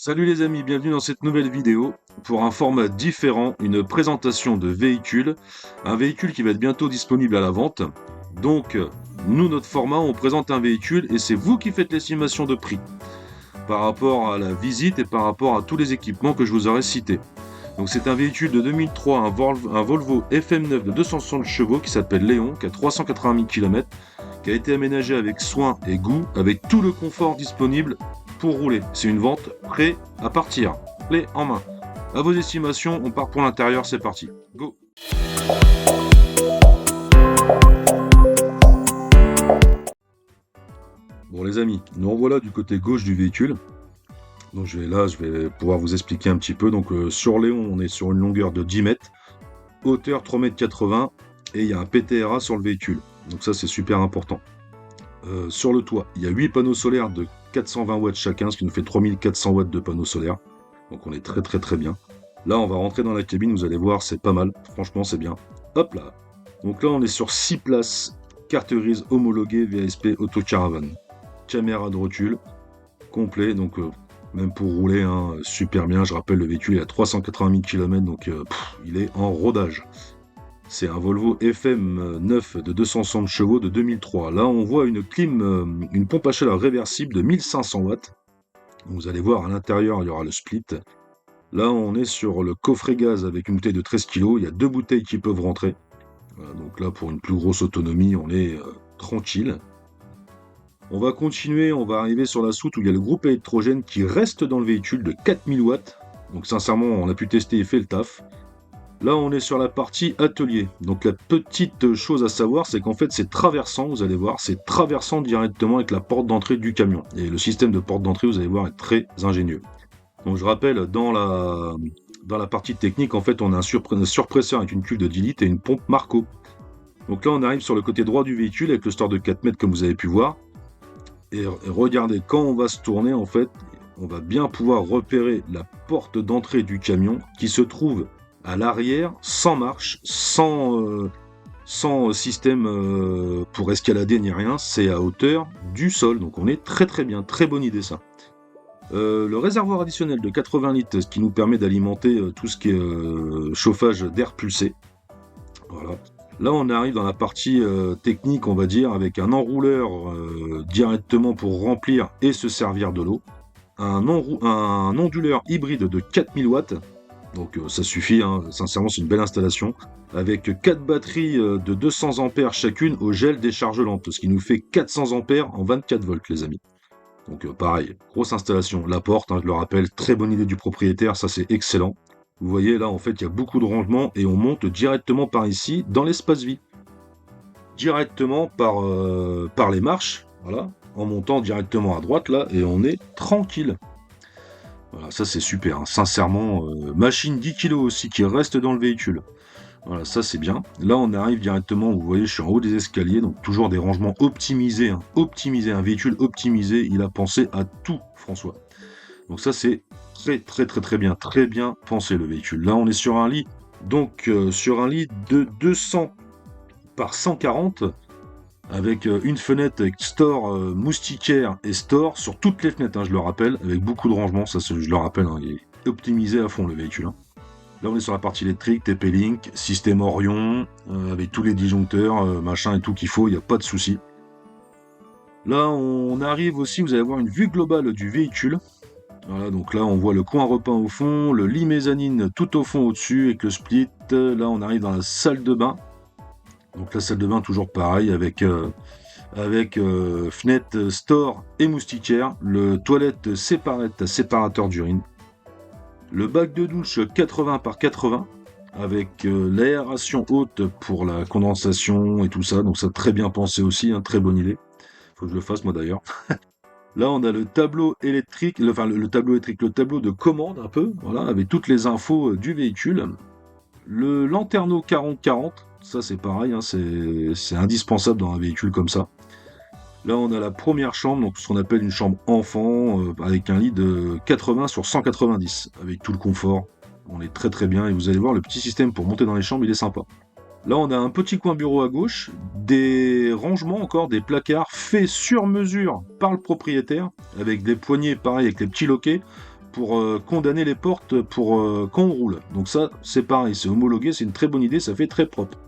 Salut les amis, bienvenue dans cette nouvelle vidéo pour un format différent, une présentation de véhicule, un véhicule qui va être bientôt disponible à la vente. Donc, nous, notre format, on présente un véhicule et c'est vous qui faites l'estimation de prix par rapport à la visite et par rapport à tous les équipements que je vous aurai cités. Donc c'est un véhicule de 2003, un Volvo FM9 de 260 chevaux qui s'appelle Léon, qui a 380 000 km, qui a été aménagé avec soin et goût, avec tout le confort disponible pour rouler. C'est une vente prêt à partir, clé en main. À vos estimations, on part pour l'intérieur, c'est parti. Go! Bon les amis, nous revoilà du côté gauche du véhicule. Donc je vais pouvoir vous expliquer un petit peu. Donc sur Léon, on est sur une longueur de 10 mètres, hauteur 3,80 m et il y a un PTRA sur le véhicule. Donc ça c'est super important. Sur le toit, il y a 8 panneaux solaires de 420 watts chacun, ce qui nous fait 3400 watts de panneaux solaires. Donc on est très bien. Là on va rentrer dans la cabine, vous allez voir, c'est pas mal. Franchement c'est bien. Hop là. Donc là on est sur 6 places, carte grise homologuée VSP Autocaravane. Caméra de recul, complet, donc même pour rouler, hein, super bien. Je rappelle, le véhicule est à 380 000 km, donc il est en rodage. C'est un Volvo FM9 de 260 chevaux de 2003. Là, on voit une clim, une pompe à chaleur réversible de 1500 watts. Vous allez voir, à l'intérieur, il y aura le split. Là, on est sur le coffret gaz avec une bouteille de 13 kg. Il y a 2 bouteilles qui peuvent rentrer. Voilà, donc là, pour une plus grosse autonomie, on est tranquille. On va continuer, on va arriver sur la soute où il y a le groupe électrogène qui reste dans le véhicule de 4000 watts. Donc sincèrement, on a pu tester et fait le taf. Là, on est sur la partie atelier. Donc la petite chose à savoir, c'est qu'en fait, c'est traversant, vous allez voir, c'est traversant directement avec la porte d'entrée du camion. Et le système de porte d'entrée, vous allez voir, est très ingénieux. Donc je rappelle, dans la partie technique, en fait, on a un surpresseur avec une cuve de 10 litres et une pompe Marco. Donc là, on arrive sur le côté droit du véhicule avec le store de 4 mètres, comme vous avez pu voir. Et regardez, quand on va se tourner, en fait, on va bien pouvoir repérer la porte d'entrée du camion qui se trouve à l'arrière, sans marche, sans système pour escalader ni rien, c'est à hauteur du sol. Donc on est très bien, très bonne idée ça. Le réservoir additionnel de 80 litres, ce qui nous permet d'alimenter tout ce qui est chauffage d'air pulsé. Voilà. Là, on arrive dans la partie technique, on va dire, avec un enrouleur directement pour remplir et se servir de l'eau. Un onduleur hybride de 4000 watts. Donc ça suffit, hein. Sincèrement, c'est une belle installation. Avec 4 batteries de 200 ampères chacune au gel décharge lente, ce qui nous fait 400 ampères en 24 volts, les amis. Donc pareil, grosse installation. La porte, hein, je le rappelle, très bonne idée du propriétaire, ça c'est excellent. Vous voyez là, en fait, il y a beaucoup de rangements et on monte directement par ici dans l'espace vie. Directement par les marches, voilà, en montant directement à droite là, et on est tranquille. Voilà, ça c'est super, hein. Sincèrement, machine 10 kg aussi qui reste dans le véhicule. Voilà, ça c'est bien. Là on arrive directement, vous voyez, je suis en haut des escaliers, donc toujours des rangements optimisés, hein. Optimisé, un véhicule optimisé, il a pensé à tout, François. Donc ça c'est très bien, très bien pensé le véhicule. Là on est sur un lit, donc sur un lit de 200 par 140, avec une fenêtre avec store moustiquaire et store sur toutes les fenêtres, hein, je le rappelle, avec beaucoup de rangements, ça je le rappelle, hein, il est optimisé à fond le véhicule, hein. Là on est sur la partie électrique, TP-Link, système Orion, avec tous les disjoncteurs, machin et tout qu'il faut, il n'y a pas de souci. Là on arrive aussi, vous allez avoir une vue globale du véhicule. Voilà, donc là on voit le coin repeint au fond, le lit mezzanine tout au fond au-dessus avec le split. Là on arrive dans la salle de bain. Donc la salle de bain toujours pareil avec fenêtre, store et moustiquaire, le toilette séparateur d'urine, le bac de douche 80 par 80 avec l'aération haute pour la condensation et tout ça, donc ça très bien pensé aussi, hein, très bonne idée. Faut que je le fasse moi d'ailleurs. Là on a le tableau électrique, le tableau électrique, le tableau de commande un peu, voilà, avec toutes les infos du véhicule. Le lanterneau 40-40, ça c'est pareil, hein, c'est indispensable dans un véhicule comme ça. Là on a la première chambre, donc ce qu'on appelle une chambre enfant, avec un lit de 80 sur 190, avec tout le confort. On est très bien, et vous allez voir le petit système pour monter dans les chambres, il est sympa. Là on a un petit coin bureau à gauche, des rangements encore, des placards faits sur mesure par le propriétaire, avec des poignées pareil avec les petits loquets, pour condamner les portes pour quand on roule. Donc ça, c'est pareil, c'est homologué, c'est une très bonne idée, ça fait très propre.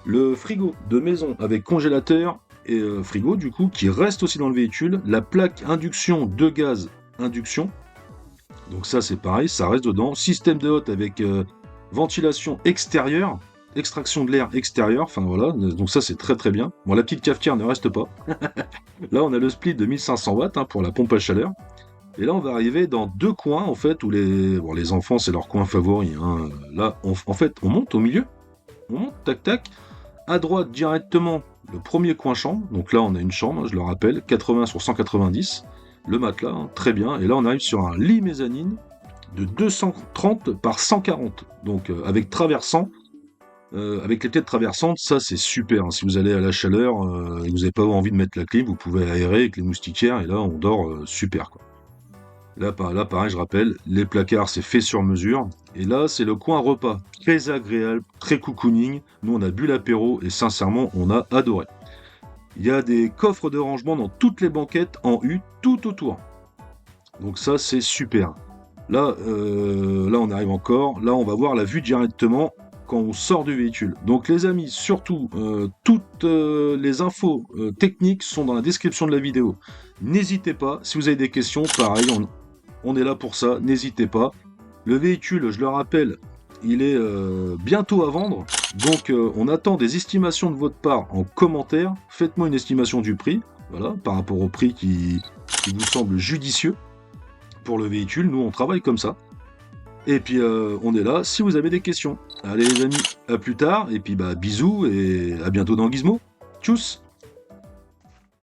Le frigo de maison avec congélateur et frigo, du coup, qui reste aussi dans le véhicule. La plaque induction de gaz induction. Donc ça, c'est pareil, ça reste dedans. Système de hotte avec ventilation extérieure, extraction de l'air extérieur, enfin voilà, donc ça c'est très très bien. Bon, la petite cafetière ne reste pas. Là, on a le split de 1500 watts pour la pompe à chaleur. Et là, on va arriver dans deux coins, en fait, où les enfants, c'est leur coin favori. Hein. Là, en fait, on monte au milieu, on monte, tac, tac. À droite, directement, le premier coin chambre. Donc là, on a une chambre, je le rappelle, 80 sur 190. Le matelas, très bien. Et là, on arrive sur un lit mezzanine de 230 par 140. Donc, avec traversant, avec les têtes traversantes, ça, c'est super. Hein. Si vous allez à la chaleur et que vous n'avez pas envie de mettre la clim, vous pouvez aérer avec les moustiquaires. Et là, on dort super, quoi. Là, pareil, je rappelle, les placards, c'est fait sur mesure. Et là, c'est le coin repas. Très agréable, très cocooning. Nous, on a bu l'apéro et sincèrement, on a adoré. Il y a des coffres de rangement dans toutes les banquettes en U, tout autour. Donc ça, c'est super. Là, on arrive encore. Là, on va voir la vue directement quand on sort du véhicule. Donc les amis, surtout, toutes les infos techniques sont dans la description de la vidéo. N'hésitez pas, si vous avez des questions, pareil, on est là pour ça, n'hésitez pas. Le véhicule, je le rappelle, il est bientôt à vendre, donc on attend des estimations de votre part en commentaire. Faites-moi une estimation du prix, voilà, par rapport au prix qui vous semble judicieux pour le véhicule. Nous, on travaille comme ça. Et puis, on est là si vous avez des questions. Allez les amis, à plus tard, et puis bisous, et à bientôt dans Gizmo. Tchuss!